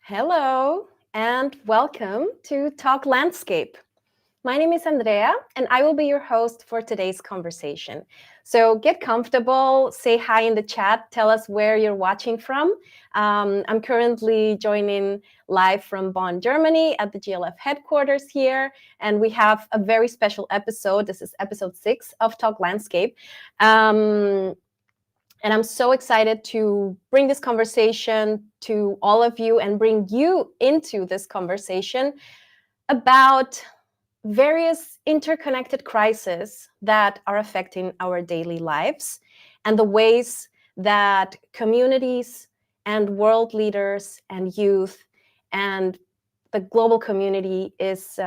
Hello and welcome to Talk Landscape. My name is Andrea and I will be your host for today's conversation. So get comfortable, say hi in the chat, tell us where you're watching from. I'm currently joining live from Bonn, Germany at the GLF headquarters here, and we have a very special episode. This is episode 6 of Talk Landscape. And I'm so excited to bring this conversation to all of you and bring you into this conversation about various interconnected crises that are affecting our daily lives and the ways that communities and world leaders and youth and the global community is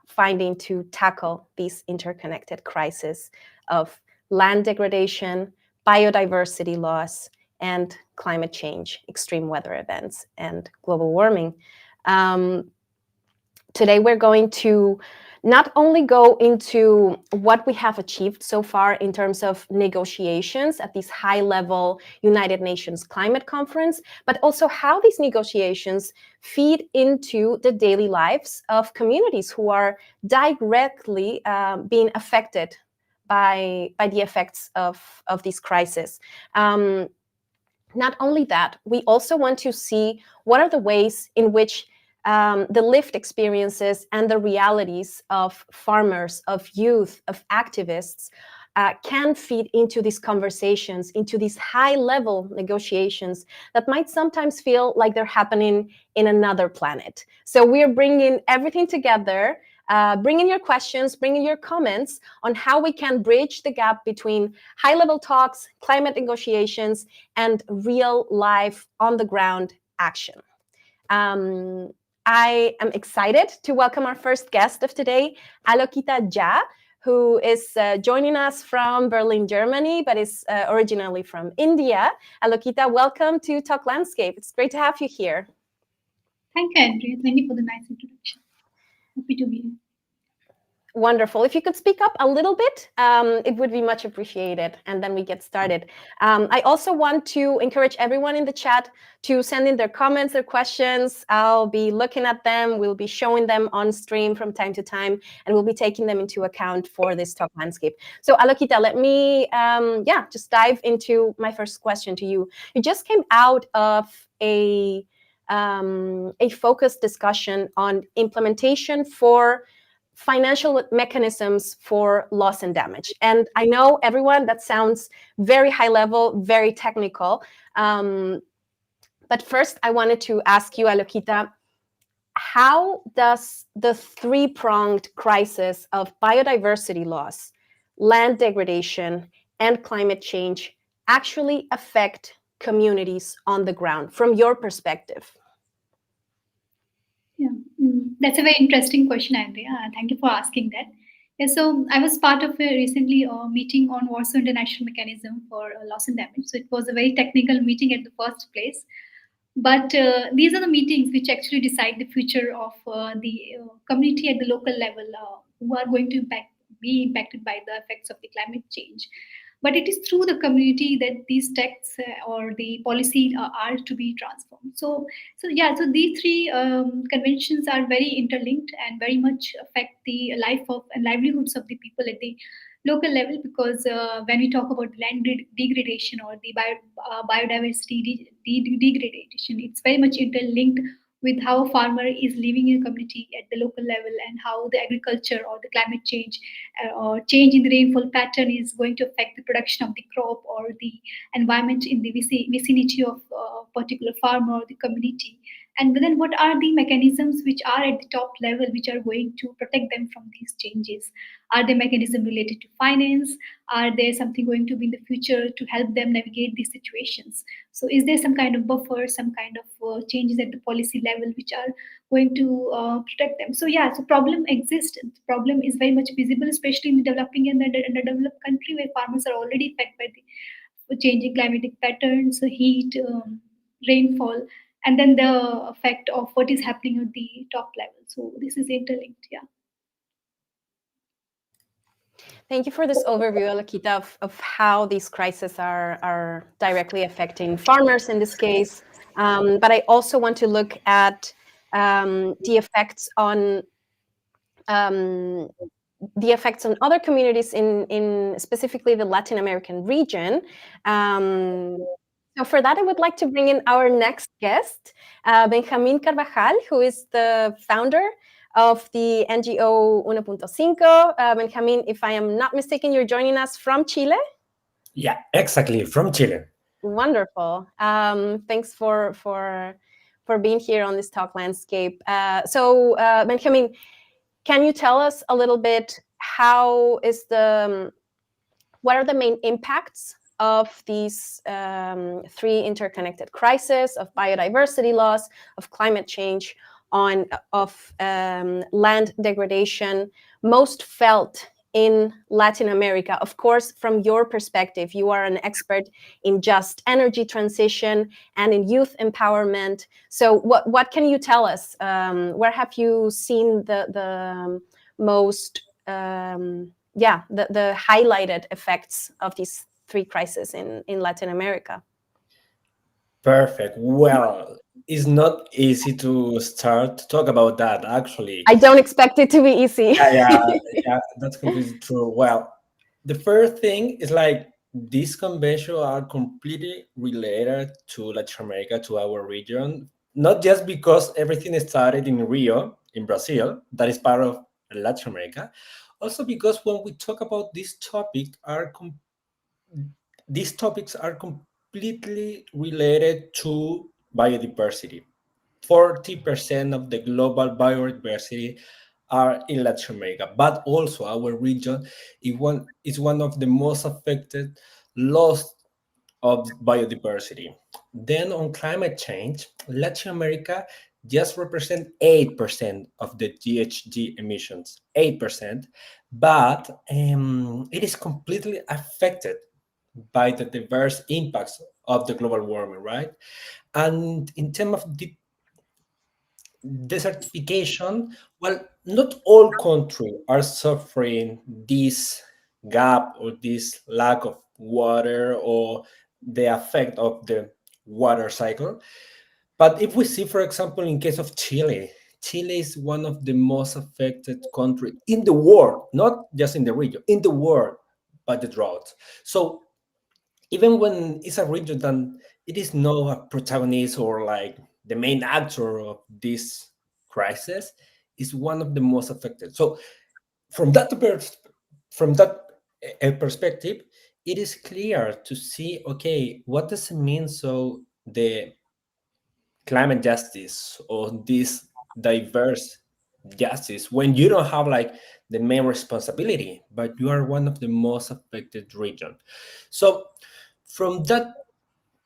finding to tackle these interconnected crises of land degradation, biodiversity loss, and climate change, extreme weather events, and global warming. Today, we're going to not only go into what we have achieved so far in terms of negotiations at this high-level United Nations Climate Conference, but also how these negotiations feed into the daily lives of communities who are directly being affected by the effects of these crises. Not only that, we also want to see what are the ways in which the lived experiences and the realities of farmers, of youth, of activists can feed into these conversations, into these high-level negotiations that might sometimes feel like they're happening in another planet. So we're bringing everything together, bringing your questions, bringing your comments on how we can bridge the gap between high-level talks, climate negotiations, and real life, on-the-ground action. I am excited to welcome our first guest of today, Alokita Jha, who is joining us from Berlin, Germany, but is originally from India. Alokita, welcome to Talk Landscape. It's great to have you here. Thank you, Andrea. Thank you for the nice introduction. Happy to be here. Wonderful. If you could speak up a little bit, it would be much appreciated. And then we get started. I also want to encourage everyone in the chat to send in their comments, their questions. I'll be looking at them. We'll be showing them on stream from time to time, and we'll be taking them into account for this Talk Landscape. So Alokita, let me just dive into my first question to you. You just came out of a focused discussion on implementation for financial mechanisms for loss and damage. And I know everyone, that sounds very high level, very technical. But first, I wanted to ask you, Alokita, how does the three-pronged crisis of biodiversity loss, land degradation, and climate change actually affect communities on the ground from your perspective? Yeah, that's a very interesting question, Andrea. Thank you for asking that. Yeah, so I was part of a recently meeting on Warsaw International Mechanism for Loss and Damage. So it was a very technical meeting at the first place. But these are the meetings which actually decide the future of the community at the local level who are going to be impacted by the effects of the climate change. But it is through the community that these texts or the policy are to be transformed. So these three conventions are very interlinked and very much affect the life of and livelihoods of the people at the local level, because when we talk about land degradation or the biodiversity degradation, it's very much interlinked with how a farmer is living in a community at the local level, and how the agriculture or the climate change or change in the rainfall pattern is going to affect the production of the crop or the environment in the vicinity of a particular farmer or the community. And then what are the mechanisms which are at the top level which are going to protect them from these changes? Are there mechanisms related to finance? Are there something going to be in the future to help them navigate these situations? So is there some kind of buffer, some kind of changes at the policy level which are going to protect them? So yeah, so problem exists. The problem is very much visible, especially in the developing and the underdeveloped country, where farmers are already affected by the changing climatic patterns, heat, rainfall, and then the effect of what is happening at the top level. So this is interlinked. Yeah. Thank you for this overview, Alokita, of how these crises are directly affecting farmers in this case, But I also want to look at the effects on um, other communities in specifically the Latin American region. So for that, I would like to bring in our next guest, Benjamin Carvajal, who is the founder of the NGO 1.5. Benjamin, if I am not mistaken, you're joining us from Chile. Yeah, exactly, from Chile. Wonderful. Thanks for being here on this Talk Landscape. So Benjamin, can you tell us a little bit what are the main impacts of these three interconnected crises of biodiversity loss, of climate change, of land degradation, most felt in Latin America? Of course, from your perspective, you are an expert in just energy transition and in youth empowerment. So what can you tell us? Where have you seen the most the highlighted effects of these three crises in Latin America? Perfect. Well, it's not easy to start to talk about that, actually. I don't expect it to be easy. Yeah, yeah, yeah, that's completely true. Well, the first thing is like these conventions are completely related to Latin America, to our region, not just because everything started in Rio, in Brazil, that is part of Latin America, also because when we talk about this topic, these topics are completely related to biodiversity. 40% of the global biodiversity are in Latin America, but also our region is one of the most affected loss of biodiversity. Then on climate change, Latin America just represent 8% of the GHG emissions, 8%, but it is completely affected by the diverse impacts of the global warming, right? And in terms of desertification, well, not all countries are suffering this gap or this lack of water or the effect of the water cycle. But if we see, for example, in case of Chile, Chile is one of the most affected countries in the world, not just in the region, in the world by the drought. So even when it's a region that it is not a protagonist or like the main actor of this crisis, is one of the most affected. So from that from that perspective, it is clear to see, okay, what does it mean? So the climate justice or this diverse justice when you don't have like the main responsibility, but you are one of the most affected region. So from that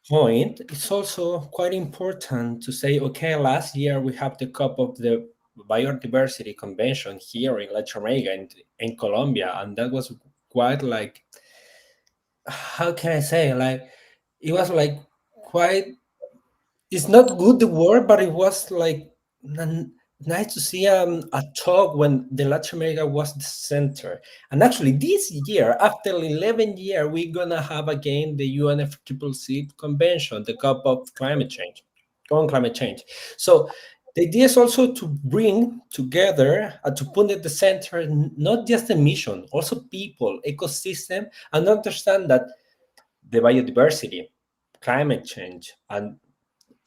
point, it's also quite important to say, okay, last year we have the cup of the biodiversity convention here in Latin America and in Colombia, and that was quite like, how can I say, like it was like quite, it's not good the word, but it was like nice to see a talk when the Latin America was the center. And actually, this year, after 11 years, we're gonna have again the UNFCCC convention, the cup of climate change, on climate change. So the idea is also to bring together and to put at the center not just the mission, also people, ecosystem, and understand that the biodiversity, climate change, and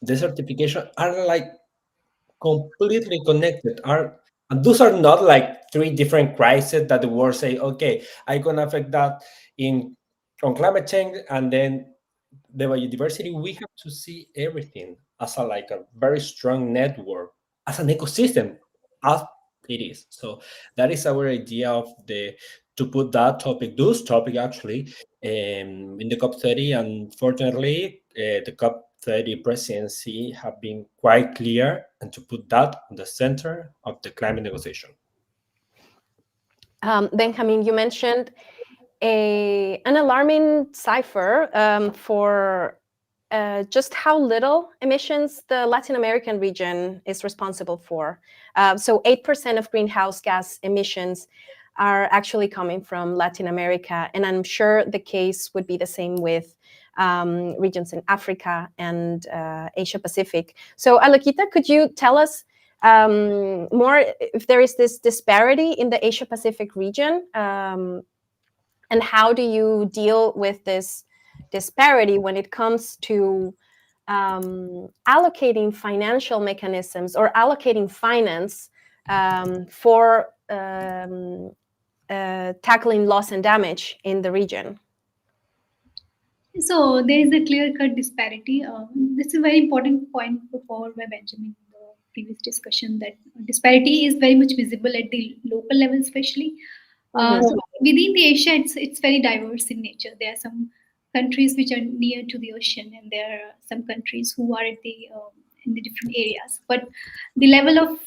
desertification are like completely connected, are, and those are not like three different crises that the world say, okay, I'm gonna affect that in on climate change and then the biodiversity. We have to see everything as a like a very strong network, as an ecosystem, as it is. So that is our idea of the to put that topic, those topic actually, in the COP 30. And fortunately, the COP 30 presidency have been quite clear and to put that on the center of the climate negotiation. Benjamin, you mentioned an alarming cipher for just how little emissions the Latin American region is responsible for. So 8% of greenhouse gas emissions are actually coming from Latin America. And I'm sure the case would be the same with regions in Africa and Asia Pacific. So, Alokita, could you tell us more if there is this disparity in the Asia Pacific region, and how do you deal with this disparity when it comes to allocating financial mechanisms or allocating finance for tackling loss and damage in the region? So there is a clear-cut disparity. This is a very important point for by Benjamin in the previous discussion, that disparity is very much visible at the local level, especially. So within the Asia, it's very diverse in nature. There are some countries which are near to the ocean, and there are some countries who are at the in the different areas. But the level of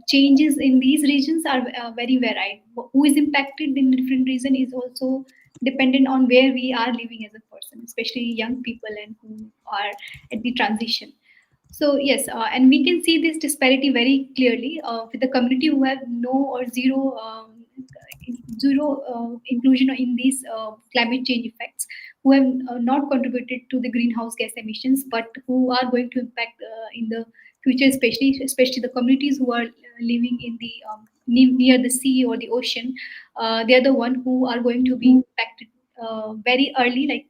changes in these regions are very varied. Who is impacted in different region is also dependent on where we are living as a person, especially young people and who are at the transition. So yes, and we can see this disparity very clearly with the community who have no or zero inclusion in these climate change effects, who have not contributed to the greenhouse gas emissions, but who are going to impact in the future, especially the communities who are living in the near the sea or the ocean. They are the one who are going to be impacted very early. Like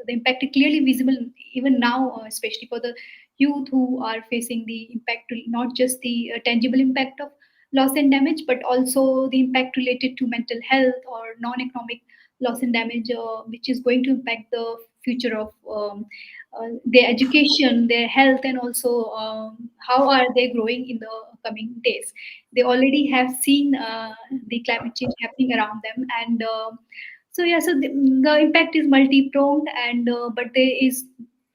the impact is clearly visible even now, especially for the youth who are facing the impact, not just the tangible impact of loss and damage, but also the impact related to mental health or non-economic loss and damage, which is going to impact the future of their education, their health, and also how are they growing in the coming days. They already have seen the climate change happening around them, and so yeah, so the impact is multi-pronged, and but there is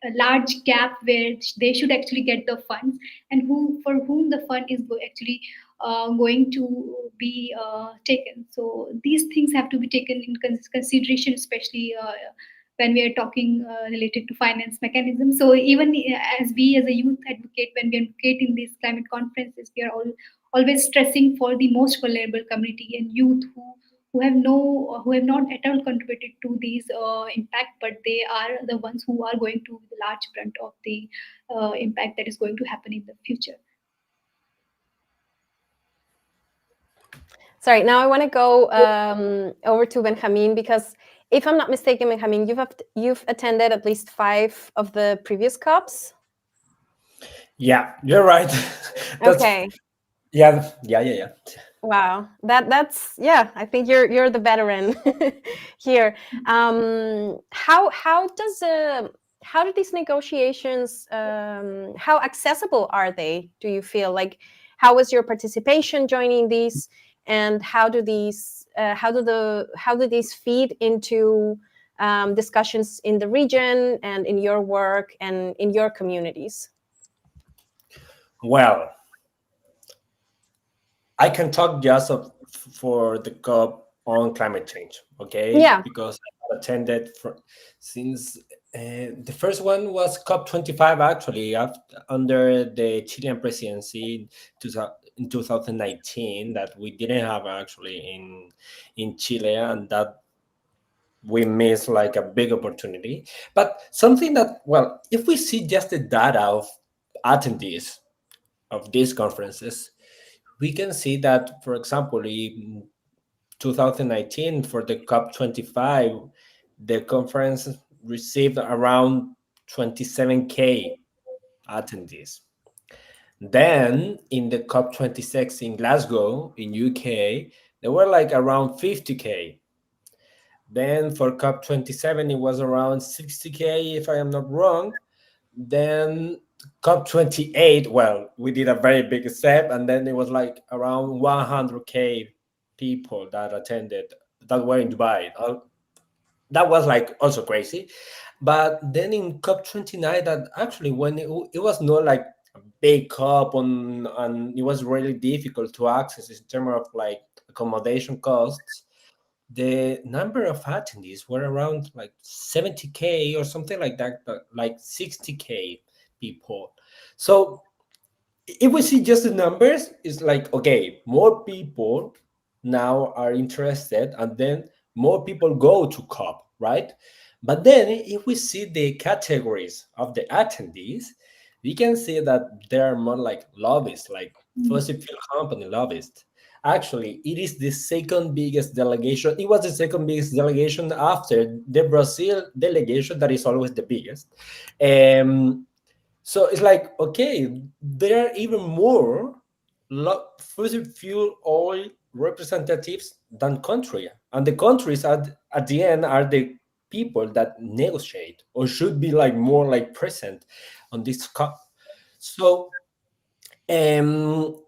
a large gap where they should actually get the funds, and who for whom the fund is actually going to be taken. So these things have to be taken in consideration, especially when we are talking related to finance mechanisms. So even as we as a youth advocate, when we advocate in these climate conferences, we are always stressing for the most vulnerable community and youth who have not at all contributed to these impact, but they are the ones who are going to the large brunt of the impact that is going to happen in the future. Sorry, now I want to go over to Benjamin, because if I'm not mistaken, Benjamin, you've attended at least 5 of the previous COPs. Yeah, you're right. That's Okay. yeah. Wow, that's yeah. I think you're the veteran here. How do these negotiations? How accessible are they? Do you feel like, how was your participation joining these, and how do these feed into discussions in the region and in your work and in your communities? Well, I can talk just for the COP on climate change, okay? Yeah. Because I attended since the first one was COP 25, actually, under the Chilean presidency in 2019, that we didn't have actually in Chile, and that we missed like a big opportunity. But something that, well, if we see just the data of attendees of these conferences, we can see that, for example, in 2019 for the COP 25, the conference received around 27K attendees. Then in the COP 26 in Glasgow in UK, there were like around 50K. Then for COP 27, it was around 60K, if I am not wrong. Then COP 28, well, we did a very big step, and then it was like around 100K people that attended, that were in Dubai. That was like also crazy. But then in COP 29, that actually when it was not like a big COP and it was really difficult to access in terms of like accommodation costs, the number of attendees were around like 70K or something like that, like 60K people. So if we see just the numbers, it's like, okay, more people now are interested, and then more people go to COP, right? But then, if we see the categories of the attendees, we can see that there are more like lobbyists, like fossil fuel company lobbyists. Actually, it is the second biggest delegation. It was the second biggest delegation after the Brazil delegation, that is always the biggest. Um, so it's like, okay, there are even more fossil fuel oil representatives than country. And the countries at the end are the people that negotiate or should be like more like present on this cup. So um,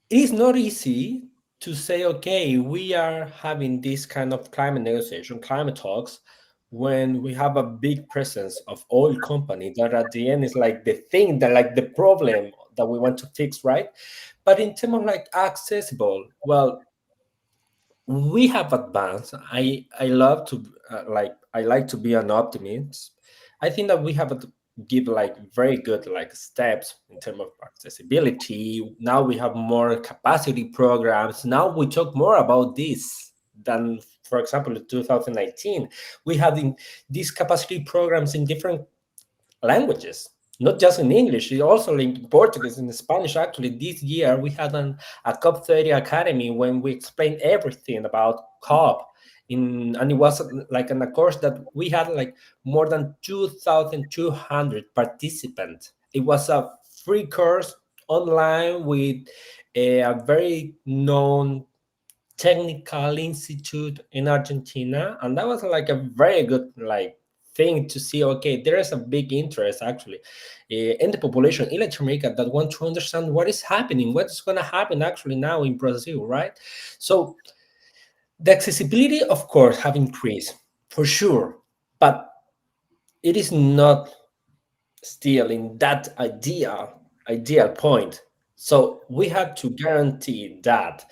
it is not easy to say, okay, we are having this kind of climate negotiation, climate talks, when we have a big presence of oil company that at the end is like the thing that like the problem that we want to fix, right? But in terms of like accessible, well, we have advanced. I love to I like to be an optimist. I think that we have to give like very good like steps in terms of accessibility. Now we have more capacity programs. Now we talk more about this than, for example, in 2019. We have these capacity programs in different languages, not just in English, it also in Portuguese and Spanish. Actually, this year we had a COP30 Academy when we explained everything about COP. And it was like in a course that we had like more than 2,200 participants. It was a free course online with a very known technical institute in Argentina, and that was like a very good like thing to see. Okay, there is a big interest actually in the population in Latin America that want to understand what is happening, what is going to happen actually now in Brazil, right? So the accessibility, of course, have increased for sure, but it is not still in that ideal point. So we have to guarantee that,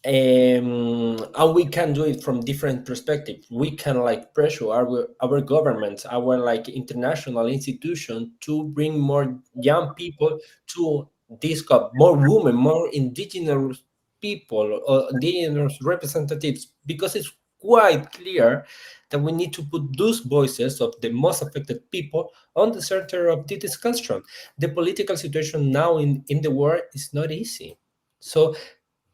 and we can do it from different perspectives. We can like pressure our governments, our like international institution to bring more young people to this cup, more women, more indigenous people or indigenous representatives, because it's quite clear that we need to put those voices of the most affected people on the center of the discussion. The political situation now in the world is not easy. So,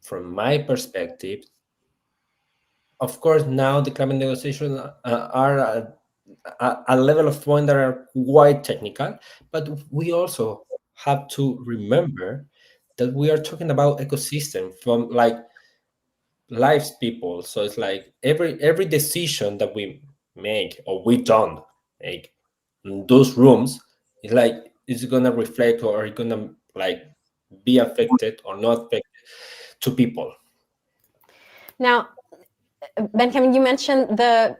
from my perspective, of course, now the climate negotiations are a level of point that are quite technical, but we also have to remember that we are talking about ecosystem from like lives people. So it's like every decision that we make or we don't make in those rooms is like it's gonna reflect or it's gonna like be affected or not affected to people. Now, Benjamin, you mentioned the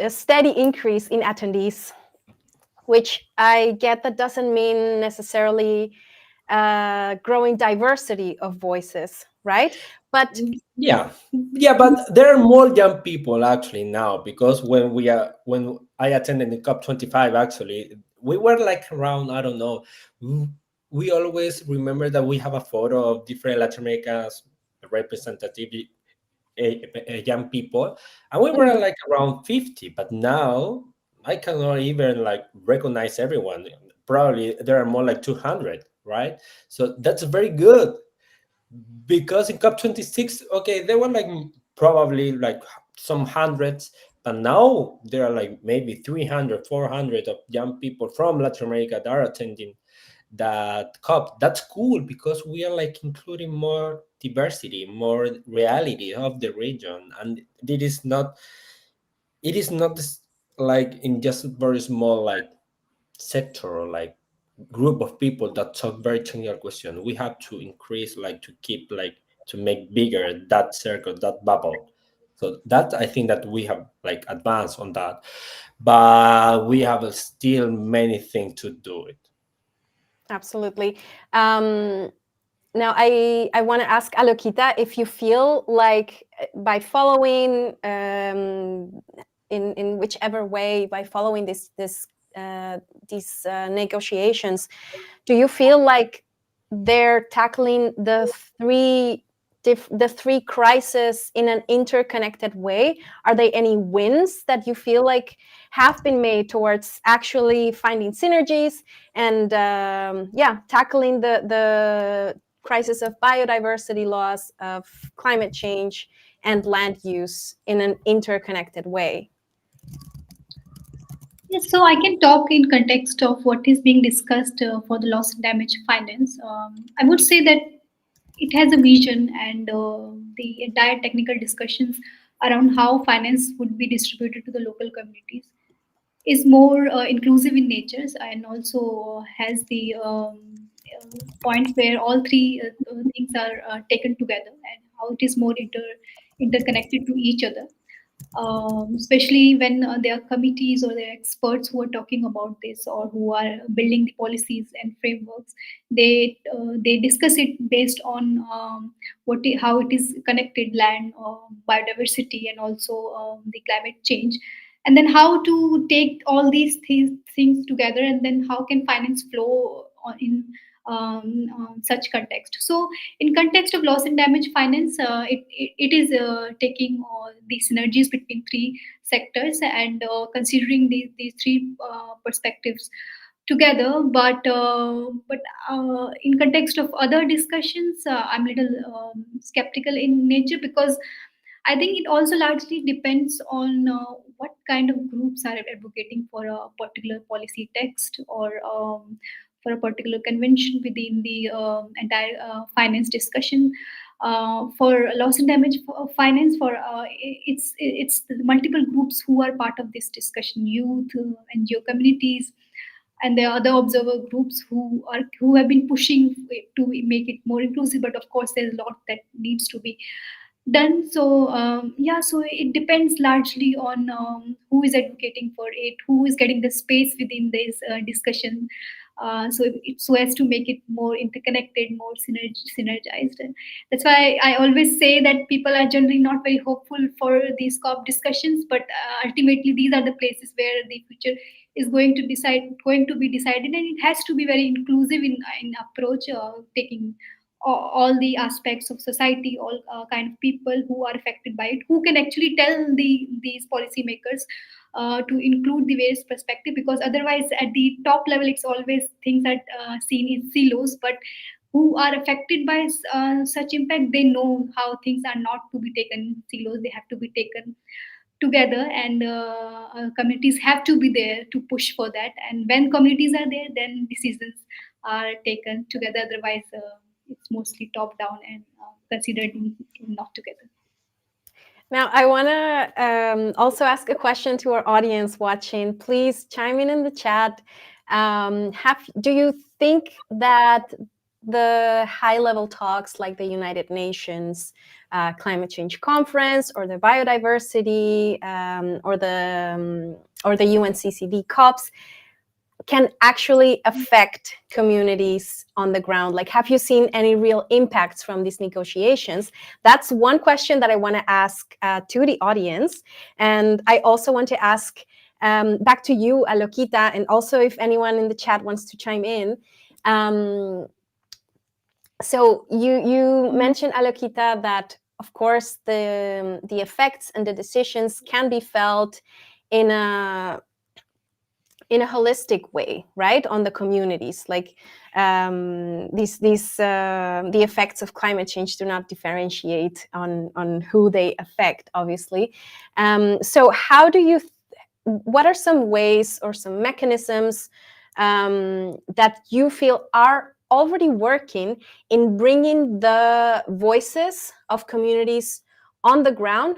steady increase in attendees, which I get that doesn't mean necessarily growing diversity of voices, right? But Yeah, but there are more young people actually now, because when I attended the COP25, actually we were like around, I don't know, we always remember that we have a photo of different Latin America's representative young people, and we were like around 50, but now I cannot even like recognize everyone. Probably there are more like 200, right? So that's very good, because in COP26, okay, there were like probably like some hundreds, but now there are like maybe 300, 400 of young people from Latin America that are attending that COP. That's cool, because we are like including more diversity, more reality of the region, and it is not like in just a very small like sector or like group of people that talk very technical question. We have to increase like to keep like to make bigger that circle, that bubble. So that I think that we have like advanced on that, but we have still many things to do it. absolutely. Now, I want to ask Alokita if you feel like by following in whichever way, by following these negotiations, do you feel like they're tackling the three the three crises in an interconnected way, are there any wins that you feel like have been made towards actually finding synergies and tackling the crisis of biodiversity loss, of climate change, and land use in an interconnected way? Yes, so I can talk in context of what is being discussed for the loss and damage finance. I would say that it has a vision, and the entire technical discussions around how finance would be distributed to the local communities is more inclusive in nature, and also has the point where all three things are taken together, and how it is more interconnected to each other, especially when there are committees or there are experts who are talking about this or who are building the policies and frameworks. They discuss it based on how it is connected land, biodiversity, and also the climate change, and then how to take all these things together, and then how can finance flow in such context. So in context of loss and damage finance, it is taking the synergies between three sectors, and considering these three perspectives together. But in context of other discussions, I'm a little skeptical in nature, because I think it also largely depends on what kind of groups are advocating for a particular policy text, or for a particular convention within the entire finance discussion. For loss and damage finance, for it's the multiple groups who are part of this discussion: youth, NGO communities, and there are other observer groups who have been pushing to make it more inclusive. But of course, there's a lot that needs to be done. So so it depends largely on who is advocating for it, who is getting the space within this discussion. So as to make it more interconnected, more synergized. And that's why I always say that people are generally not very hopeful for these COP discussions, but ultimately these are the places where the future is going to be decided, and it has to be very inclusive in approach, taking all the aspects of society, all kind of people who are affected by it, who can actually tell these policymakers to include the various perspective, because otherwise at the top level it's always things that seen in silos. But who are affected by such impact, they know how things are not to be taken in silos, they have to be taken together, and communities have to be there to push for that. And when communities are there, then decisions are taken together. Otherwise, it's mostly top down and considered not together. Now, I want to also ask a question to our audience watching. Please chime in the chat. Do you think that the high-level talks like the United Nations Climate Change Conference, or the biodiversity, or the UNCCD COPs can actually affect communities on the ground? Like, have you seen any real impacts from these negotiations? That's one question that I want to ask to the audience. And I also want to ask back to you, Alokita, and also if anyone in the chat wants to chime in. So you mentioned, Alokita, that of course the effects and the decisions can be felt in a holistic way, right, on the communities. Like the effects of climate change do not differentiate on who they affect, obviously. So how do you? What are some ways or some mechanisms that you feel are already working in bringing the voices of communities on the ground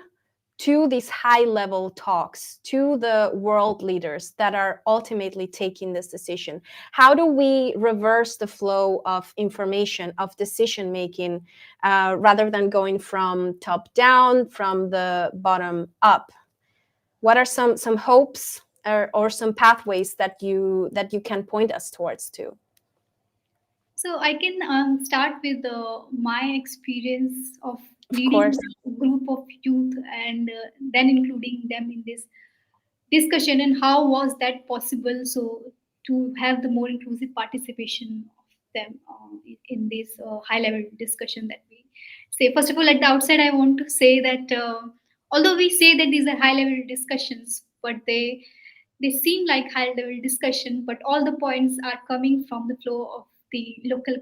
to these high-level talks, to the world leaders that are ultimately taking this decision? How do we reverse the flow of information, of decision-making, rather than going from top down, from the bottom up? What are some hopes or some pathways that you can point us towards too? So I can start with my experience of Of leading course. a group of youth, and then including them in this discussion, and how was that possible, so to have the more inclusive participation of them in this high level discussion that we say, first of all, at the outside, I want to say that although we say that these are high level discussions, but they seem like high level discussion, but all the points are coming from the flow of the local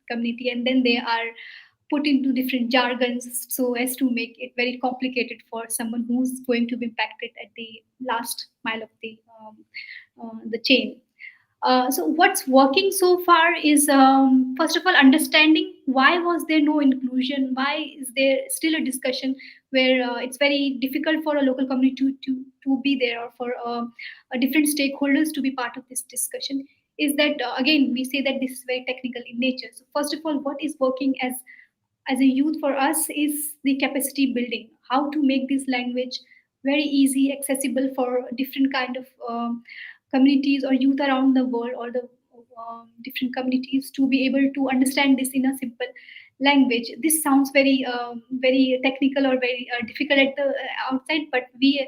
community, and then they are put into different jargons so as to make it very complicated for someone who's going to be impacted at the last mile of the chain. So what's working so far is, first of all, understanding why was there no inclusion, why is there still a discussion where it's very difficult for a local community to be there, or for different stakeholders to be part of this discussion. Is that again, we say that this is very technical in nature. So first of all, what is working as a youth for us is the capacity building, how to make this language very easy accessible for different kind of communities or youth around the world, or the different communities to be able to understand this in a simple language. This sounds very technical or very difficult at the outside, but we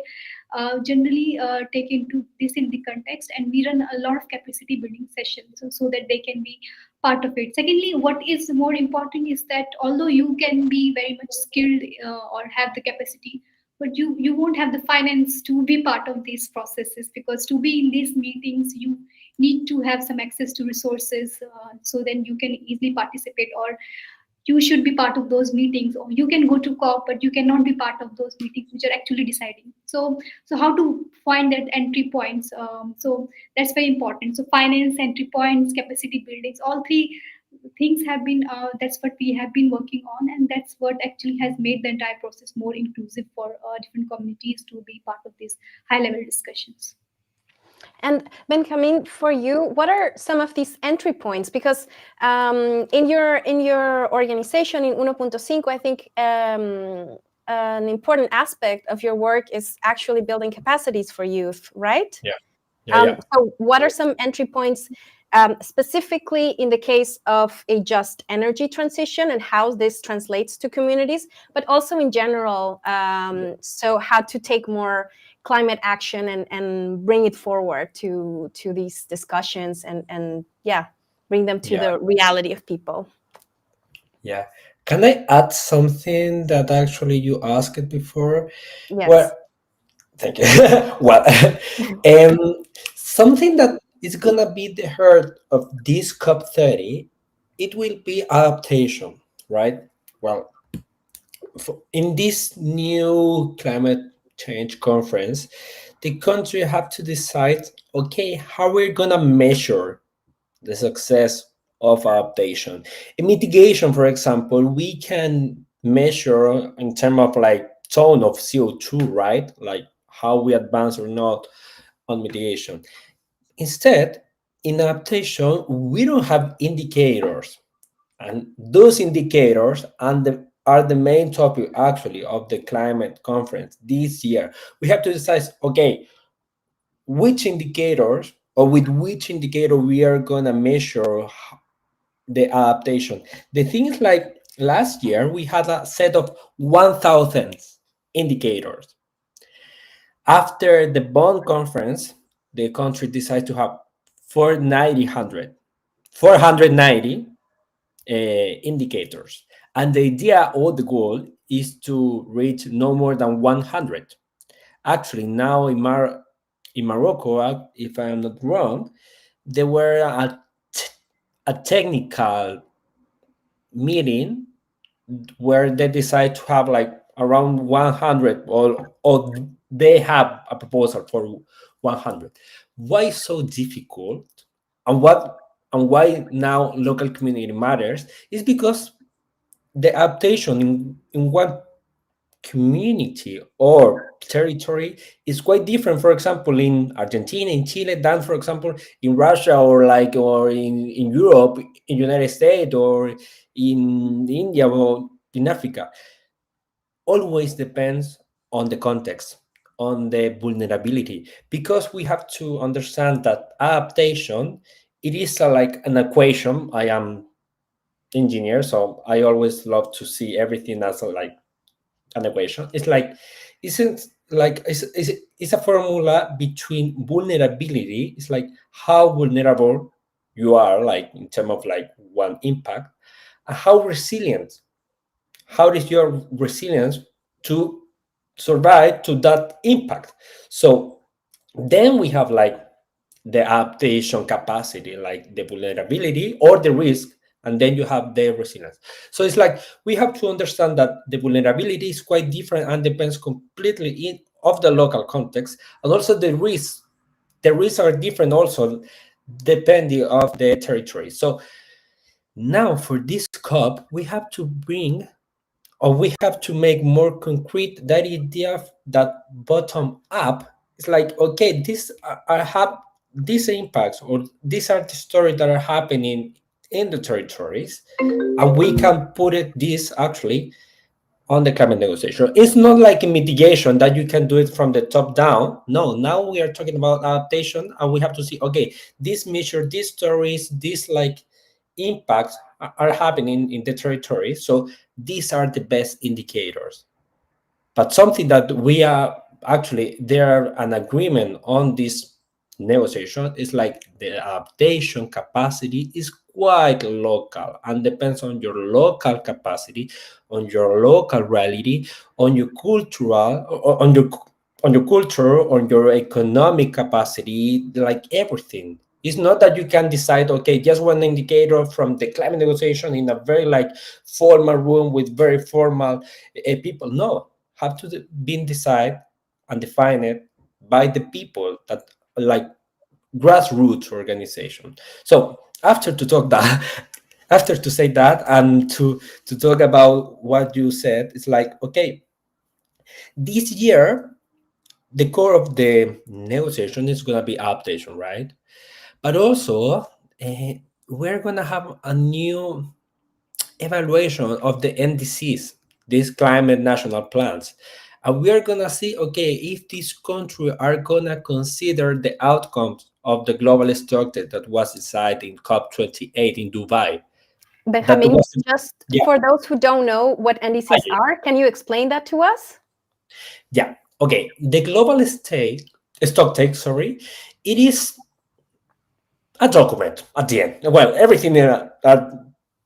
generally take into this in the context, and we run a lot of capacity building sessions so that they can be part of it. Secondly, what is more important is that although you can be very much skilled or have the capacity, but you won't have the finance to be part of these processes, because to be in these meetings you need to have some access to resources, so then you can easily participate, or you should be part of those meetings, or you can go to COP but you cannot be part of those meetings which are actually deciding. So how to find that entry points, so that's very important. So finance, entry points, capacity buildings, all three things have been that's what we have been working on, and that's what actually has made the entire process more inclusive for different communities to be part of these high level discussions. And Benjamin, for you, what are some of these entry points? Because in your organization in 1.5, I think an important aspect of your work is actually building capacities for youth, right? Yeah. So what are some entry points specifically in the case of a just energy transition and how this translates to communities, but also in general, so how to take more climate action and bring it forward to these discussions and bring them to the reality of people. Yeah. Can I add something that actually you asked before? Yes. Well, thank you. Well, something that is gonna be the heart of this COP30, it will be adaptation, right? Well, in this new climate change conference, the country have to decide, okay, how we're gonna measure the success of adaptation. In mitigation, for example, we can measure in terms of like ton of CO2, right? Like how we advance or not on mitigation. Instead, in adaptation, we don't have indicators. And those indicators are the main topic actually of the climate conference this year. We have to decide, okay, which indicators or with which indicator we are going to measure the adaptation. The thing is, like last year, we had a set of 1,000 indicators. After the Bonn conference, the country decided to have 490 indicators. And the idea or the goal is to reach no more than 100. Actually, now in Morocco, if I'm not wrong, there were a technical meeting where they decide to have like around 100, or they have a proposal for 100. Why so difficult, and why now local community matters is because the adaptation in one community or territory is quite different, for example in Argentina, in Chile, than for example in Russia, or in Europe, in United States, or in India, or in Africa. Always depends on the context, on the vulnerability, because we have to understand that adaptation, it is like an equation. I am engineer, so I always love to see everything as like an equation. It's like, isn't like it's a formula between vulnerability. It's like how vulnerable you are, like in terms of like one impact, and how resilient, how is your resilience to survive to that impact. So then we have like the adaptation capacity, like the vulnerability or the risk, and then you have the resilience. So it's like we have to understand that the vulnerability is quite different and depends completely of the local context, and also the risks. The risks are different also depending of the territory. So now for this COP, we have to bring, or we have to make more concrete that idea of that bottom up. It's like, okay, these are have these impacts, or these are the stories that are happening in the territories, and we can put it this actually on the climate negotiation. It's not like a mitigation that you can do it from the top down. No, now we are talking about adaptation, and we have to see, okay, this measure, these stories, these like impacts are happening in the territory. So these are the best indicators. But something that we are actually, there an agreement on this negotiation is like the adaptation capacity is quite local and depends on your local capacity, on your local reality, on your cultural, on your culture, on your economic capacity, like everything. It's not that you can decide, okay, just one indicator from the climate negotiation in a very like formal room with very formal people. No, have to be decided and defined by the people that like grassroots organization. So after to talk that, after to say that, and to talk about what you said, it's like, okay, this year the core of the negotiation is going to be adaptation, right? But also we're going to have a new evaluation of the NDCs, these climate national plans. And we are gonna see, okay, if these countries are gonna consider the outcomes of the global structure that was decided in COP28 in Dubai. That Benjamin, was, just yeah, for those who don't know what NDCs are, can you explain that to us? yeah. Okay, the global stock take, sorry, it is a document at the end. Well, everything in a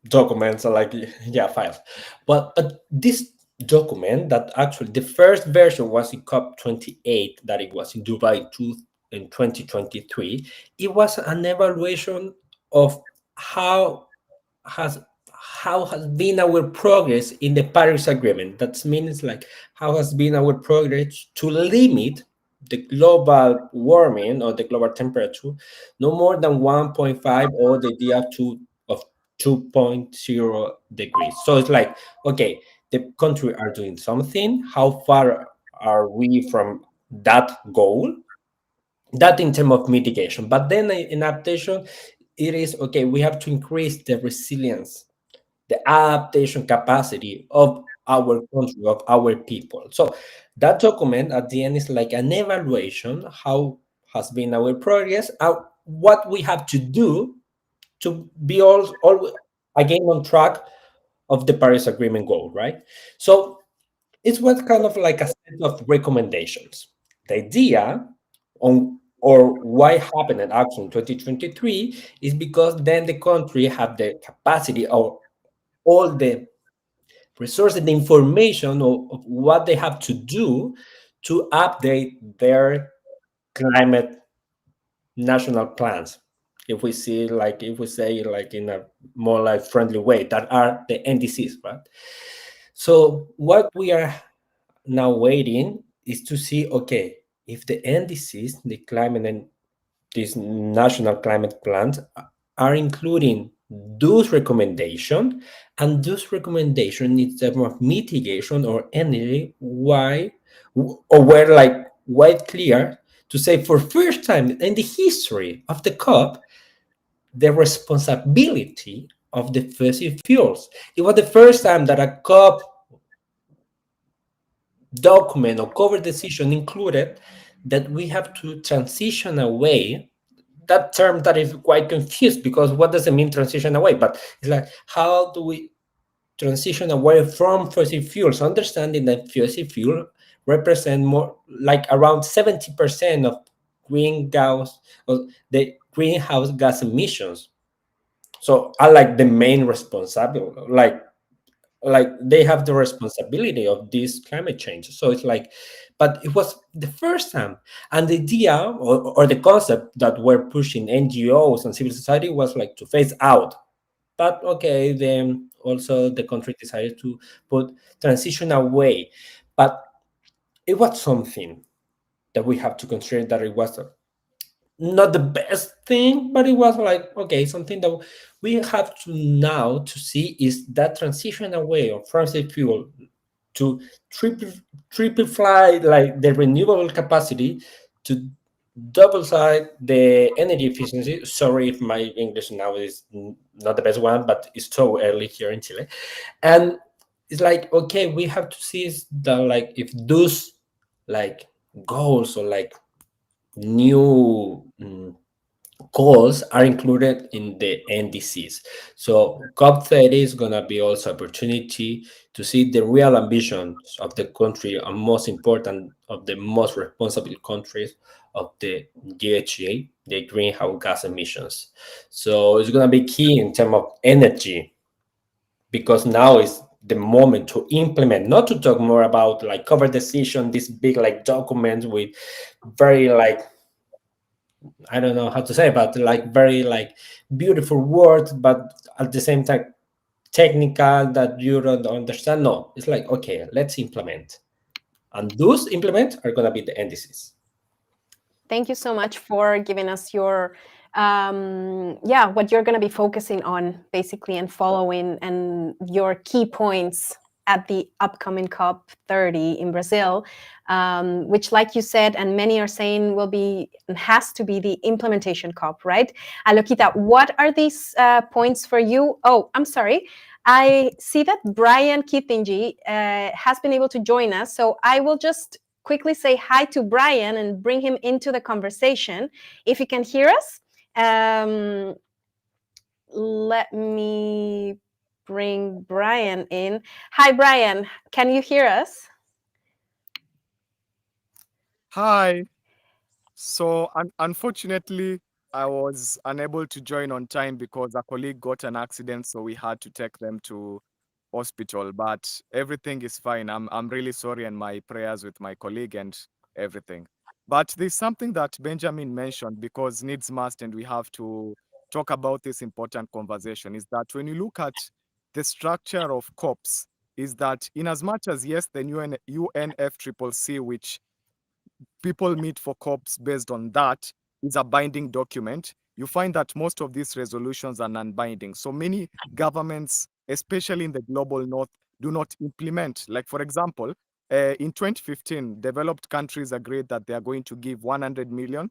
documents are like, yeah, files. But this document that actually the first version was in COP28, that it was in Dubai in 2023. It was an evaluation of how has how has been our progress in the Paris Agreement. That means like how has been our progress to limit the global warming or the global temperature no more than 1.5, or the idea of 2.0 degrees. So it's like, okay, the country are doing something. How far are we from that goal? That in terms of mitigation. But then in adaptation, it is okay, we have to increase the resilience, the adaptation capacity of our country, of our people. So that document at the end is like an evaluation, how has been our progress, what we have to do to be all again on track of the Paris Agreement goal, right? So it's what kind of like a set of recommendations. The idea on or why happened actually in 2023 is because then the country have the capacity or all the resources, the information of what they have to do to update their climate national plans. If we see like, if we say like in a more like friendly way, that are the NDCs, right? So what we are now waiting is to see, okay, if the NDCs, the climate and these national climate plans are including those recommendations, and those recommendations in terms of mitigation or energy, why or were like quite clear to say for first time in the history of the COP the responsibility of the fossil fuels. It was the first time that a COP document or cover decision included that we have to transition away. That term that is quite confused, because what does it mean transition away? But it's like, how do we transition away from fossil fuels, understanding that fossil fuel represent more like around 70% of greenhouse or the greenhouse gas emissions. So are like the main responsible, like like they have the responsibility of this climate change. So it's like, but it was the first time, and the idea or the concept that were pushing NGOs and civil society was like to phase out. But okay, then also the country decided to put transition away. But it was something that we have to consider, that it was not the best thing, but it was like, okay, something that we have to now to see is that transition away of fossil fuel to triple triple fly like the renewable capacity, to double side the energy efficiency. Sorry if my English now is not the best one, but it's so early here in Chile. And it's like, okay, we have to see is that like if those like goals or like new goals are included in the NDCs. So COP30 is going to be also opportunity to see the real ambitions of the country, and most important of the most responsible countries of the GHG, the greenhouse gas emissions. So it's going to be key in terms of energy, because now is the moment to implement, not to talk more about like cover decision, this big like documents with very like, I don't know how to say, but like very like beautiful words, but at the same time technical that you don't understand. No, it's like, okay, let's implement, and those implement are gonna be the indices. Thank you so much for giving us your yeah, what you're going to be focusing on basically and following, and your key points at the upcoming COP30 in Brazil, which, like you said, and many are saying will be and has to be the implementation COP, right? Alokita, what are these points for you? Oh, I'm sorry. I see that Brian Kithinji has been able to join us, so I will just quickly say hi to Brian and bring him into the conversation. If you can hear us, let me bring Brian in. Hi, Brian. Can you hear us? Hi. So unfortunately, I was unable to join on time because a colleague got an accident, so we had to take them to hospital. But everything is fine. I'm really sorry, and my prayers with my colleague and everything. But there's something that Benjamin mentioned, because needs must, and we have to talk about this important conversation, is that when you look at the structure of COPs, is that in as much as yes, the UNFCCC, which people meet for COPs based on that, is a binding document, you find that most of these resolutions are non-binding. So many governments, especially in the global north, do not implement. Like, for example, in 2015, developed countries agreed that they are going to give 100 billion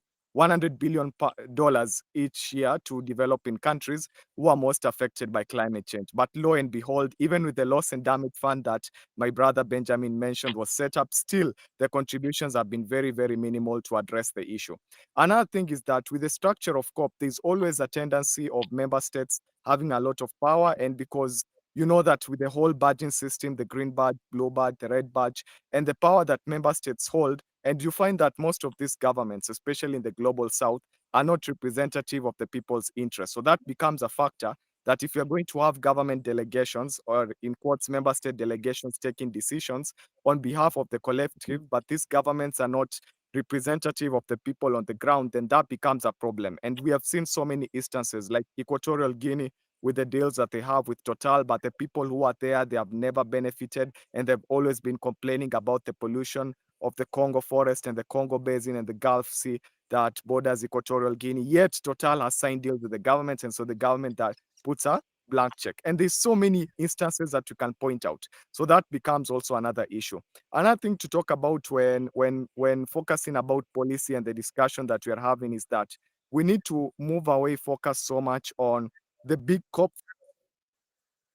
dollars each year to developing countries who are most affected by climate change. But lo and behold, even with the loss and damage fund that my brother Benjamin mentioned was set up, still the contributions have been very, very minimal to address the issue. Another thing is that with the structure of COP, there's always a tendency of member states having a lot of power. And because you know that with the whole badging system, the green badge, blue badge, the red badge, and the power that member states hold, and you find that most of these governments, especially in the global south, are not representative of the people's interests. So that becomes a factor that if you're going to have government delegations, or in quotes, member state delegations taking decisions on behalf of the collective, but these governments are not representative of the people on the ground, then that becomes a problem. And we have seen so many instances like Equatorial Guinea with the deals that they have with Total, but the people who are there, they have never benefited, and they've always been complaining about the pollution of the Congo forest and the Congo basin and the Gulf Sea that borders Equatorial Guinea. Yet Total has signed deals with the government, and so the government that puts a blank check. And there's so many instances that you can point out. So that becomes also another issue. Another thing to talk about when focusing about policy and the discussion that we are having is that we need to move away, focus so much on the big COP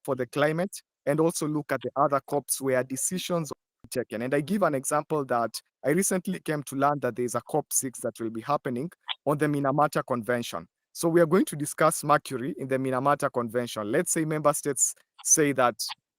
for the climate, and also look at the other COPs where decisions are taken. And I give an example that I recently came to learn that there's a COP6 that will be happening on the Minamata Convention. So we are going to discuss mercury in the Minamata Convention. Let's say member states say that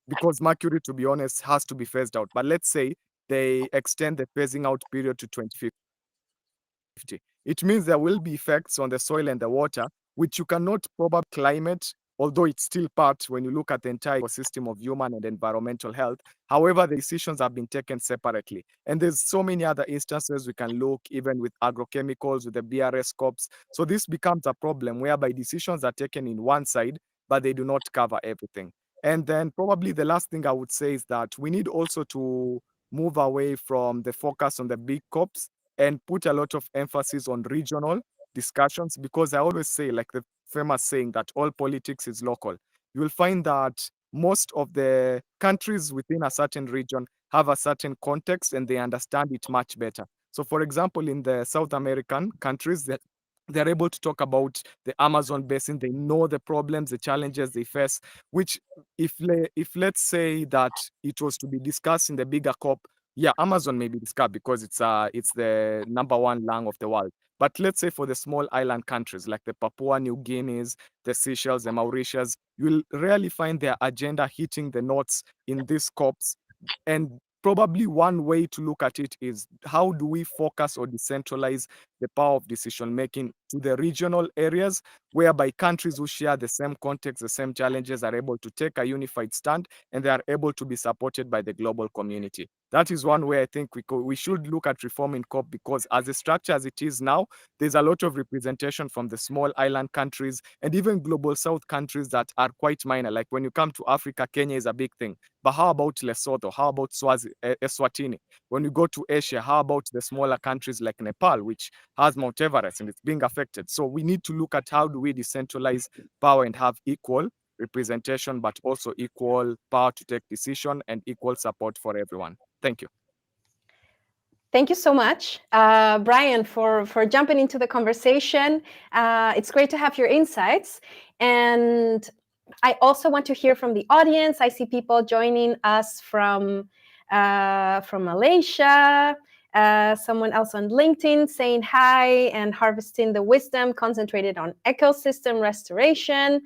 because mercury, to be honest, has to be phased out. But let's say they extend the phasing out period to 2050. It means there will be effects on the soil and the water, which you cannot probably climate although it's still part when you look at the entire ecosystem of human and environmental health. However, the decisions have been taken separately. And there's so many other instances we can look, even with agrochemicals, with the BRS COPs. So this becomes a problem whereby decisions are taken in one side, but they do not cover everything. And then probably the last thing I would say is that we need also to move away from the focus on the big COPs and put a lot of emphasis on regional discussions, because I always say, like the famous saying that all politics is local. You will find that most of the countries within a certain region have a certain context and they understand it much better. So, for example, in the South American countries, that they're able to talk about the Amazon basin. They know the problems, the challenges they face. Which, if let's say that it was to be discussed in the bigger COP, yeah, Amazon may be discussed because it's the number one lung of the world. But let's say for the small island countries like the Papua New Guineas, the Seychelles, the Mauritius, you'll rarely find their agenda hitting the notes in these COPs. And probably one way to look at it is, how do we focus or decentralize the power of decision making to the regional areas, whereby countries who share the same context, the same challenges, are able to take a unified stand and they are able to be supported by the global community. That is one way I think we should look at reforming COP, because as a structure as it is now, there's a lot of representation from the small island countries and even global south countries that are quite minor. Like when you come to Africa, Kenya is a big thing. But how about Lesotho? How about Eswatini? When you go to Asia, how about the smaller countries like Nepal, which has Mount Everest and it's being affected? So we need to look at how do we decentralize power and have equal representation, but also equal power to take decision and equal support for everyone. Thank you. Thank you so much, Brian, for jumping into the conversation. It's great to have your insights. And I also want to hear from the audience. I see people joining us from Malaysia, someone else on LinkedIn saying hi and harvesting the wisdom concentrated on ecosystem restoration.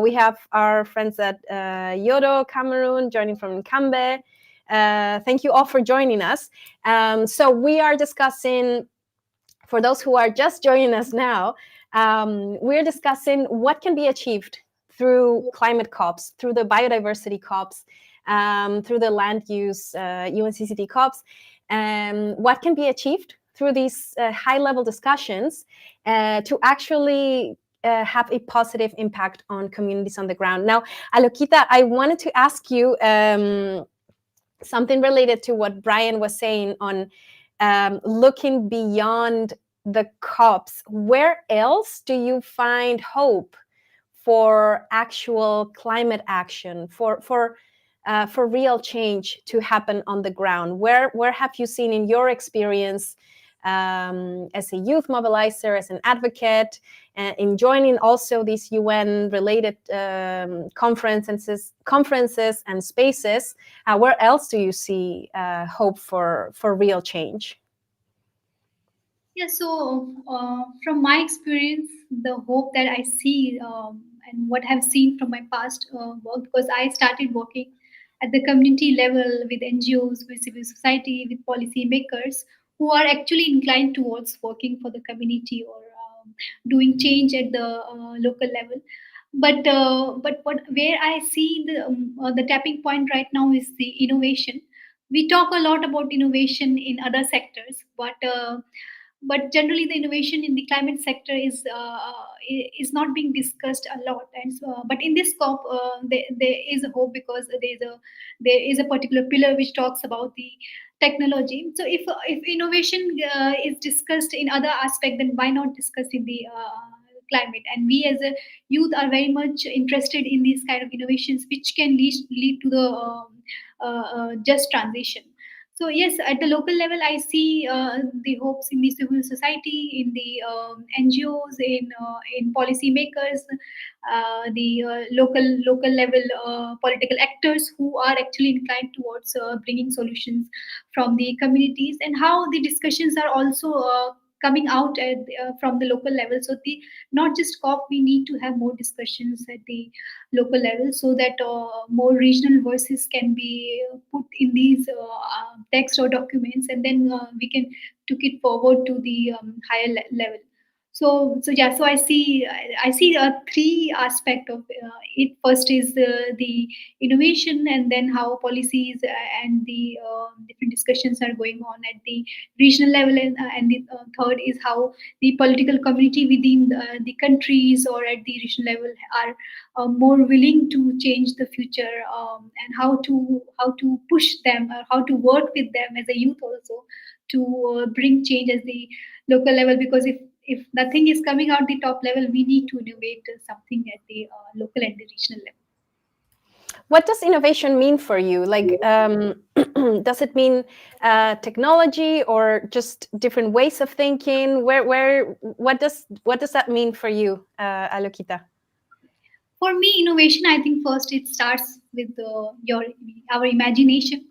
We have our friends at Yodo, Cameroon, joining from Nkambe. Thank you all for joining us. So we are discussing, for those who are just joining us now, we're discussing what can be achieved through climate COPs, through the biodiversity COPs, through the land use UNCCT COPs, what can be achieved through these high-level discussions to actually have a positive impact on communities on the ground. Now, Alokita, I wanted to ask you something related to what Brian was saying on looking beyond the COPs. Where else do you find hope for actual climate action, for real change to happen on the ground? Where have you seen in your experience as a youth mobilizer, as an advocate, in joining also these UN-related conferences and spaces? Where else do you see hope for real change? Yeah, so from my experience, the hope that I see and what I've seen from my past work, because I started working at the community level with NGOs, with civil society, with policy makers who are actually inclined towards working for the community or doing change at the local level. But what where I see the tapping point right now is the innovation. We talk a lot about innovation in other sectors, but generally the innovation in the climate sector is not being discussed a lot. And so, but in this COP, there is a hope, because there is a particular pillar which talks about the technology. So if innovation is discussed in other aspect, then why not discuss in the climate? And we as a youth are very much interested in these kind of innovations which can lead to the just transition. So yes, at the local level, I see the hopes in the civil society, in the NGOs, in policymakers, the local level political actors who are actually inclined towards bringing solutions from the communities, and how the discussions are also coming out from the local level. So the not just COP, we need to have more discussions at the local level, so that more regional voices can be put in these text or documents, and then we can took it forward to the higher level. So yeah, so I see three aspect of it. First is the innovation, and then how policies and the different discussions are going on at the regional level, and the third is how the political community within the countries or at the regional level are more willing to change the future, and how to push them, or how to work with them as a youth also to bring change as the local level. Because if nothing is coming out the top level, we need to innovate something at the local and the regional level. What does innovation mean for you? Like, does it mean technology or just different ways of thinking? What does that mean for you, Alokita? For me, innovation, I think first it starts with your our imagination.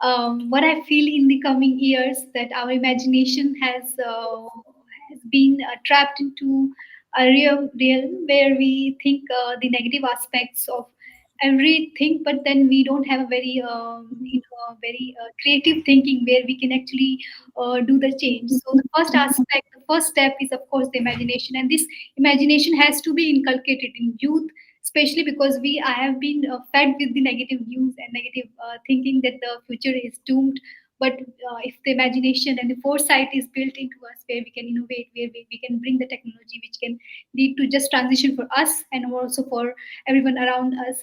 What I feel in the coming years, that our imagination has been trapped into a real realm where we think the negative aspects of everything, but then we don't have a very very creative thinking where we can actually do the change. So the first aspect, the first step is of course the imagination, and this imagination has to be inculcated in youth, especially because we I have been fed with the negative news and negative thinking that the future is doomed. But if the imagination and the foresight is built into us, where we can innovate, where we can bring the technology which can lead to just transition for us and also for everyone around us,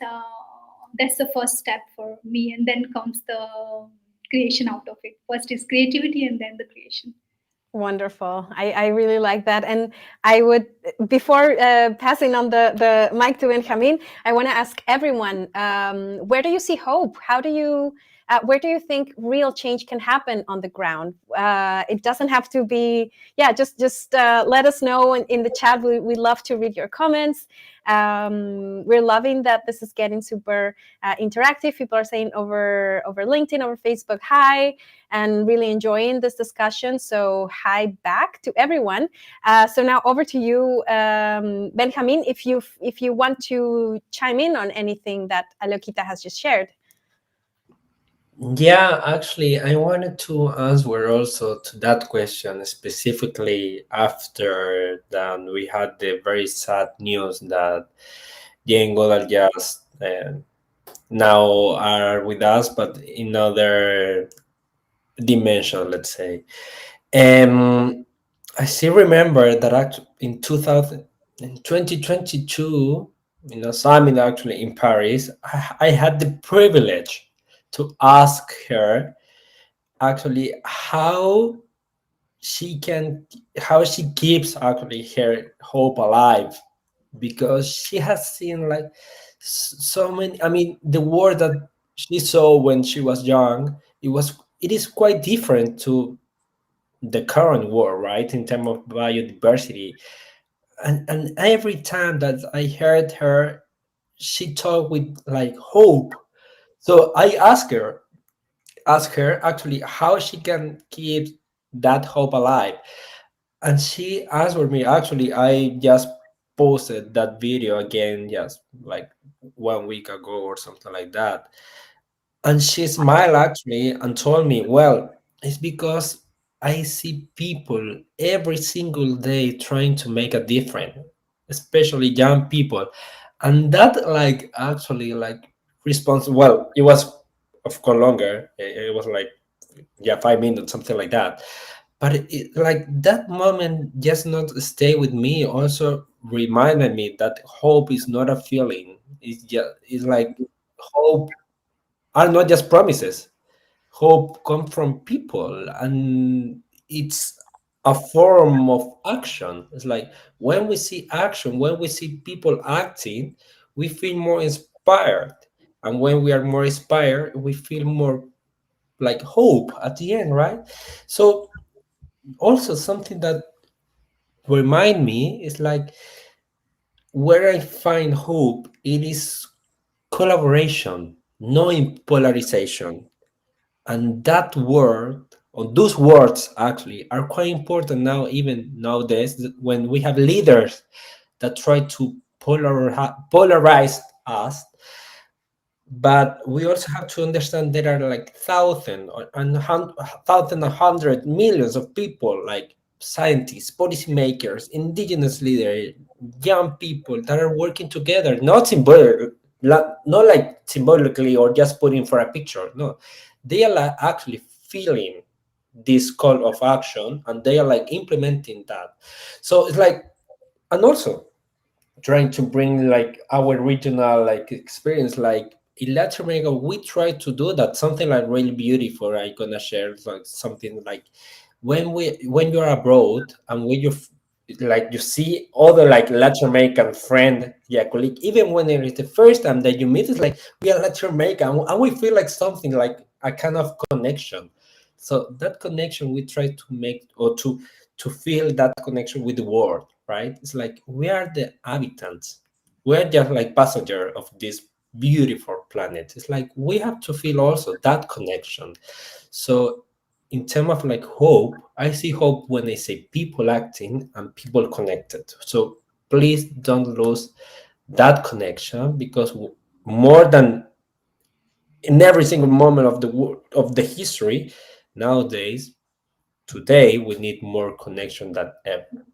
that's the first step for me. And then comes the creation out of it. First is creativity and then the creation. Wonderful. I really like that. And I would, before passing on the mic to Benjamin, I want to ask everyone, where do you see hope? Where do you think real change can happen on the ground? It doesn't have to be, yeah, just let us know in the chat. We love to read your comments. We're loving that this is getting super interactive. People are saying over LinkedIn, over Facebook, hi, and really enjoying this discussion. So hi back to everyone. So now over to you, Benjamin, if you want to chime in on anything that Alokita has just shared. Yeah, actually, I wanted to answer also to that question specifically after that we had the very sad news that Jane Goddard just now are with us, but in other dimension, let's say. I still remember that in 2000, in 2022, in a summit actually in Paris, I had the privilege to ask her actually she can how she keeps actually her hope alive, because she has seen like so many. I mean, the world that she saw when she was young, it is quite different to the current world, right, in terms of biodiversity. And every time that I heard her, she talked with like hope. So I ask her actually how she can keep that hope alive. And she answered me. Actually, I just posted that video again just like 1 week ago or something like that. And she smiled actually and told me, well, it's because I see people every single day trying to make a difference, especially young people. And that like actually like response, well, it was of course longer. It was like, yeah, 5 minutes, something like that. But like that moment just not stay with me, also reminded me that hope is not a feeling. It's like hope are not just promises. Hope comes from people, and it's a form of action. It's like when we see action, when we see people acting, we feel more inspired. And when we are more inspired, we feel more like hope at the end, right? So also something that remind me is like where I find hope, it is collaboration, knowing polarization. And that word, or those words actually, are quite important now, even nowadays, when we have leaders that try to polarize us. But we also have to understand there are like thousand and hundred millions of people like scientists, policymakers, indigenous leaders, young people that are working together, not like symbolically or just putting for a picture. No, they are like actually feeling this call of action, and they are like implementing that. So it's like, and also trying to bring like our regional like experience, like in Latin America we try to do that, something like really beautiful. I'm gonna share like something like when you're abroad and when like you see other like Latin American friend, yeah, colleague, even when it is the first time that you meet, it's like we are Latin American, and we feel like something like a kind of connection. So that connection we try to make, or to feel that connection with the world, right? It's like we are the inhabitants, we're just like passenger of this beautiful planet. It's like we have to feel also that connection. So in terms of like hope, I see hope when I say people acting and people connected. So please don't lose that connection, because more than in every single moment of of the history nowadays, today we need more connection than ever.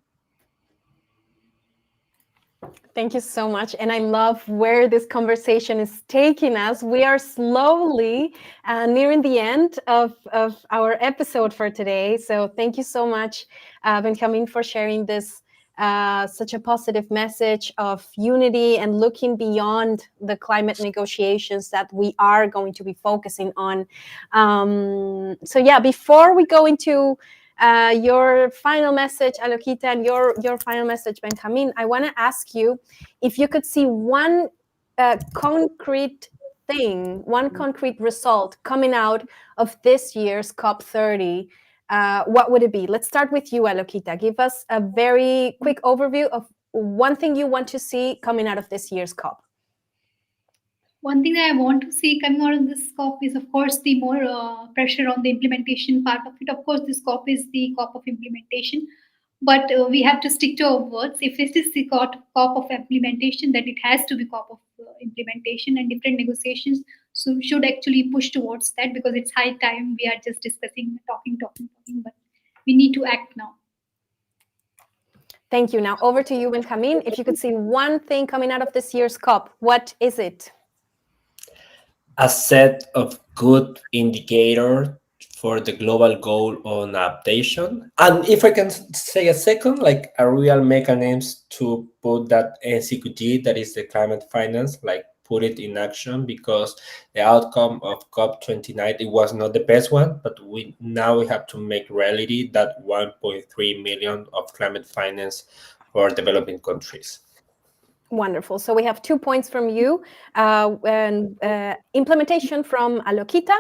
Thank you so much. And I love where this conversation is taking us. We are slowly nearing the end of our episode for today. So thank you so much, Benjamin, for sharing this such a positive message of unity and looking beyond the climate negotiations that we are going to be focusing on. So yeah, before we go into your final message, Alokita, and your final message, Benjamin, I want to ask you if you could see one concrete thing, one concrete result coming out of this year's COP30, what would it be? Let's start with you, Alokita. Give us a very quick overview of one thing you want to see coming out of this year's COP. One thing that I want to see coming out of this COP is, of course, the more pressure on the implementation part of it. Of course, this COP is the COP of implementation, but we have to stick to our words. If it is the COP of implementation, then it has to be COP of implementation, and different negotiations should actually push towards that, because it's high time. We are just discussing, talking, but we need to act now. Thank you. Now over to you, Benjamin. If you could see one thing coming out of this year's COP, what is it? A set of good indicators for the global goal on adaptation. And if I can say a second, like a real mechanism to put that NCQG, that is the climate finance, like put it in action, because the outcome of COP29, it was not the best one, but we have to make reality that 1.3 million of climate finance for developing countries. Wonderful. So we have 2 points from you, and implementation from Alokita,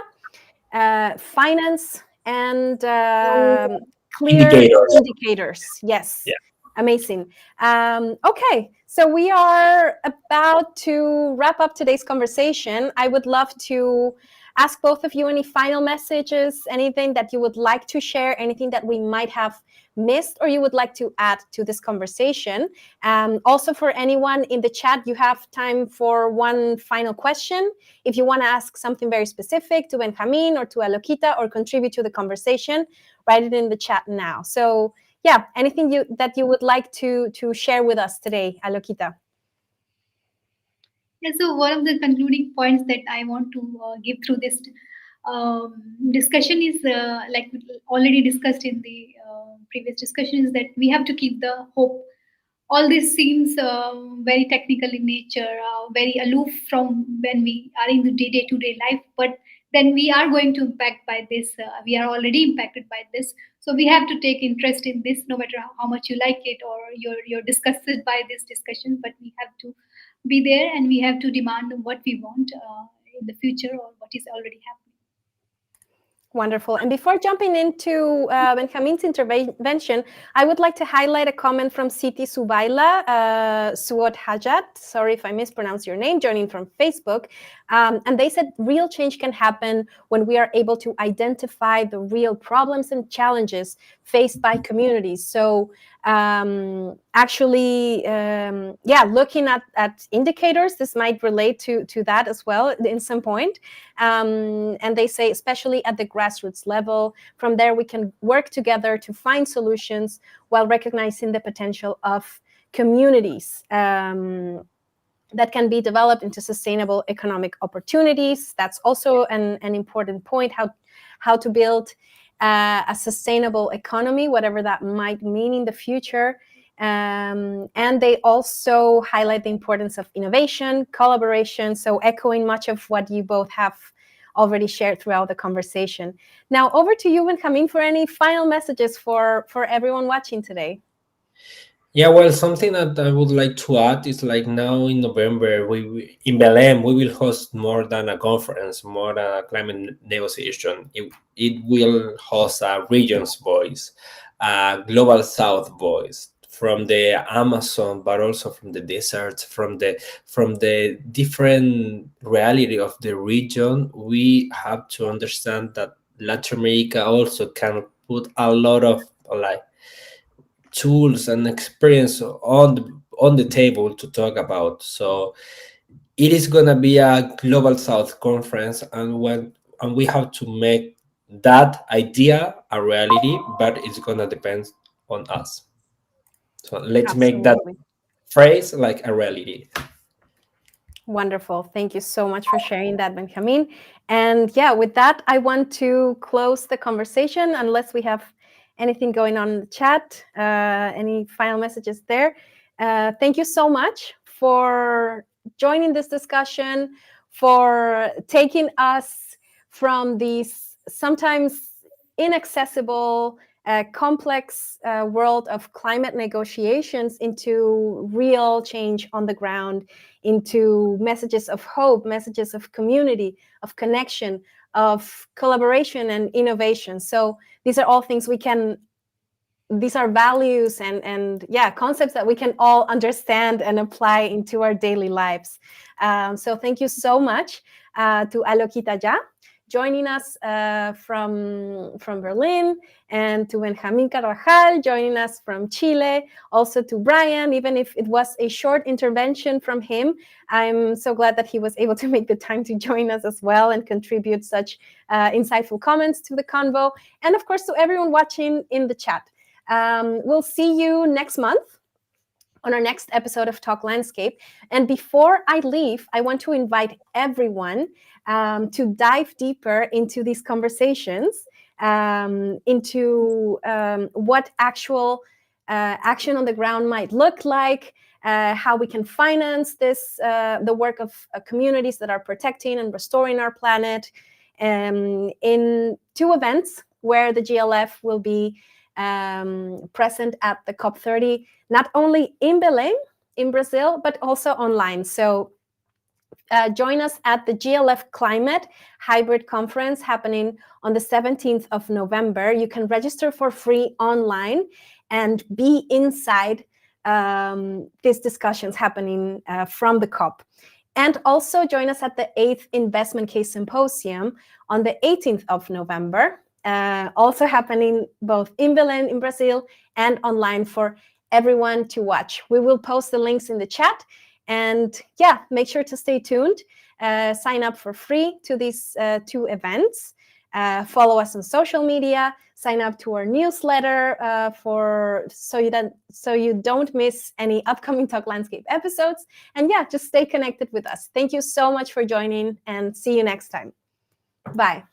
finance, and clear indicators. Yes. Yeah. Amazing. Okay, so we are about to wrap up today's conversation. I would love to ask both of you any final messages, anything that you would like to share, anything that we might have missed or you would like to add to this conversation. Also, for anyone in the chat, you have time for one final question. If you want to ask something very specific to Benjamin or to Alokita or contribute to the conversation, write it in the chat now. So yeah, anything that you would like to share with us today, Alokita? Yeah, so one of the concluding points that I want to give through this discussion is, like already discussed in the previous discussion, is that we have to keep the hope. All this seems very technical in nature, very aloof from when we are in the day-to-day life, but then we are going to impact by this. We are already impacted by this. So we have to take interest in this, no matter how much you like it or you're disgusted by this discussion, but we have to be there, and we have to demand what we want in the future, or what is already happening. Wonderful. And before jumping into Benjamin's intervention, I would like to highlight a comment from Siti Subaila, Suot Hajat, sorry if I mispronounce your name, joining from Facebook. And they said real change can happen when we are able to identify the real problems and challenges faced by communities. So actually, looking at indicators. This might relate to that as well in some point. And they say, especially at the grassroots level, from there we can work together to find solutions while recognizing the potential of communities that can be developed into sustainable economic opportunities. That's also an important point, how to build a sustainable economy, whatever that might mean in the future. And they also highlight the importance of innovation, collaboration, so echoing much of what you both have already shared throughout the conversation. Now, over to you, Benjamin, for any final messages for everyone watching today. Yeah, well, something that I would like to add is like now in November, in Belém, we will host more than a conference, more than a climate negotiation. It will host a region's voice, a global south voice from the Amazon, but also from the deserts, from the different reality of the region. We have to understand that Latin America also can put a lot of like tools and experience on the table to talk about. So it is gonna be a global South conference, and we have to make that idea a reality, but it's gonna depend on us. So let's make that Absolutely. phrase like a reality. Wonderful. Thank you so much for sharing that, Benjamin. And yeah, with that, I want to close the conversation unless we have anything going on in the chat, any final messages there. Thank you so much for joining this discussion, for taking us from these sometimes inaccessible, complex world of climate negotiations into real change on the ground, into messages of hope, messages of community, of connection, of collaboration and innovation. So these are all things these are values and concepts that we can all understand and apply into our daily lives. So thank you so much to Alokita Ja, joining us from Berlin, and to Benjamin Carvajal, joining us from Chile, also to Brian, even if it was a short intervention from him. I'm so glad that he was able to make the time to join us as well and contribute such insightful comments to the convo. And of course, to everyone watching in the chat. We'll see you next month on our next episode of Talk Landscape. And before I leave, I want to invite everyone to dive deeper into these conversations, into what actual action on the ground might look like, how we can finance this, the work of communities that are protecting and restoring our planet, in 2 events where the GLF will be present at the COP30, not only in Belém, in Brazil, but also online. So join us at the GLF Climate Hybrid Conference happening on the 17th of November. You can register for free online and be inside these discussions happening from the COP. And also join us at the 8th Investment Case Symposium on the 18th of November, also happening both in Belém, in Brazil, and online for everyone to watch. We will post the links in the chat. And yeah, make sure to stay tuned. Sign up for free to these 2 events. Follow us on social media. Sign up to our newsletter so you don't miss any upcoming Talk Landscape episodes. And yeah, just stay connected with us. Thank you so much for joining, and see you next time. Bye.